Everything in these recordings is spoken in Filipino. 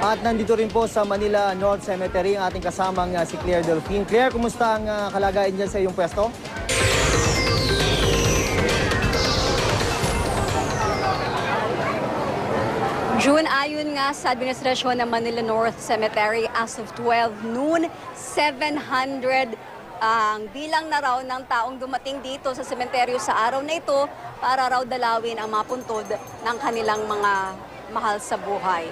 At nandito rin po sa Manila North Cemetery ang ating kasamang si Claire Delphine. Claire, kumusta ang kalagayan dyan sa iyong pwesto? June, ayon nga sa administrasyon ng Manila North Cemetery, as of 12 noon, 700 ang bilang na raw ng taong dumating dito sa sementeryo sa araw na ito para raw dalawin ang mga puntod ng kanilang mga mahal sa buhay.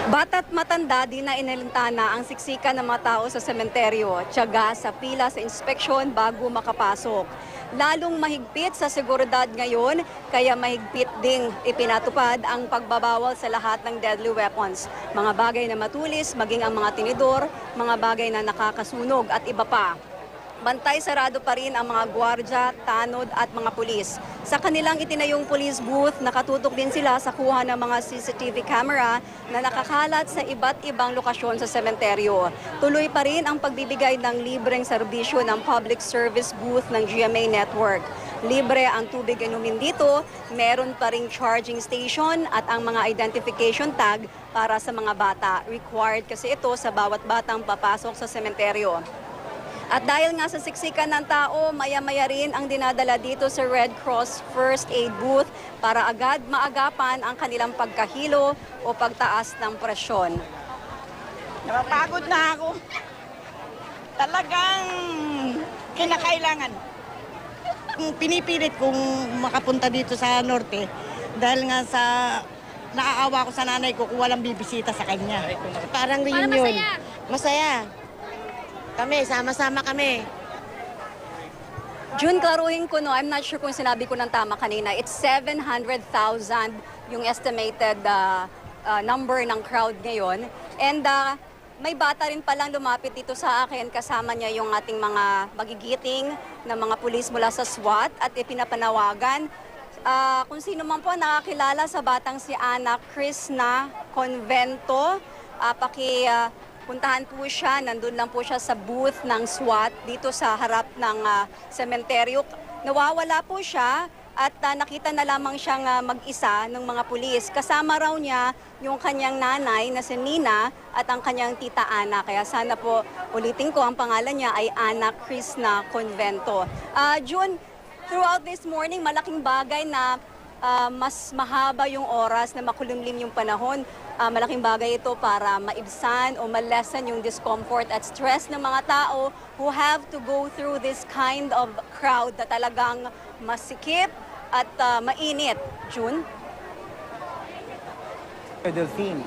Bata't matanda, di na inalintana ang siksikan ng mga tao sa sementeryo, tiyaga sa pila sa inspeksyon bago makapasok. Lalong mahigpit sa seguridad ngayon, kaya mahigpit ding ipinatupad ang pagbabawal sa lahat ng deadly weapons. Mga bagay na matulis, maging ang mga tinidor, mga bagay na nakakasunog at iba pa. Bantay sarado pa rin ang mga gwardya, tanod at mga pulis. Sa kanilang itinayong police booth, nakatutok din sila sa kuha ng mga CCTV camera na nakakalat sa iba't ibang lokasyon sa sementeryo. Tuloy pa rin ang pagbibigay ng libreng serbisyo ng public service booth ng GMA Network. Libre ang tubig inumin dito, meron pa ring charging station at ang mga identification tag para sa mga bata. Required kasi ito sa bawat batang papasok sa sementeryo. At dahil nga sa siksikan ng tao, maya-maya rin ang dinadala dito sa Red Cross First Aid Booth para agad maagapan ang kanilang pagkahilo o pagtaas ng presyon. Napapagod na ako. Talagang kinakailangan. Pinipilit kong makapunta dito sa Norte dahil nga sa naaawa ko sa nanay ko kung walang bibisita sa kanya. Parang reunion. Masaya. Kami, sama-sama kami. June, klaruhin ko, no, I'm not sure kung sinabi ko ng tama kanina. It's 700,000 yung estimated number ng crowd ngayon. And may bata rin palang lumapit dito sa akin. Kasama niya yung ating mga magigiting na mga pulis mula sa SWAT at ipinapanawagan. Kung sino man po nakakilala sa batang si Ana Krishna Convento, puntahan po siya, nandun lang po siya sa booth ng SWAT dito sa harap ng sementeryo. Nawawala po siya at nakita na lamang siyang mag-isa ng mga pulis. Kasama raw niya yung kanyang nanay na si Nina at ang kanyang tita Ana. Kaya sana po ulitin ko, ang pangalan niya ay Ana Krishna Convento. June, throughout this morning, malaking bagay na mas mahaba yung oras na makulimlim yung panahon. Malaking bagay ito para maibsan o malesen yung discomfort at stress ng mga tao who have to go through this kind of crowd na talagang masikip at mainit. June? Delphine.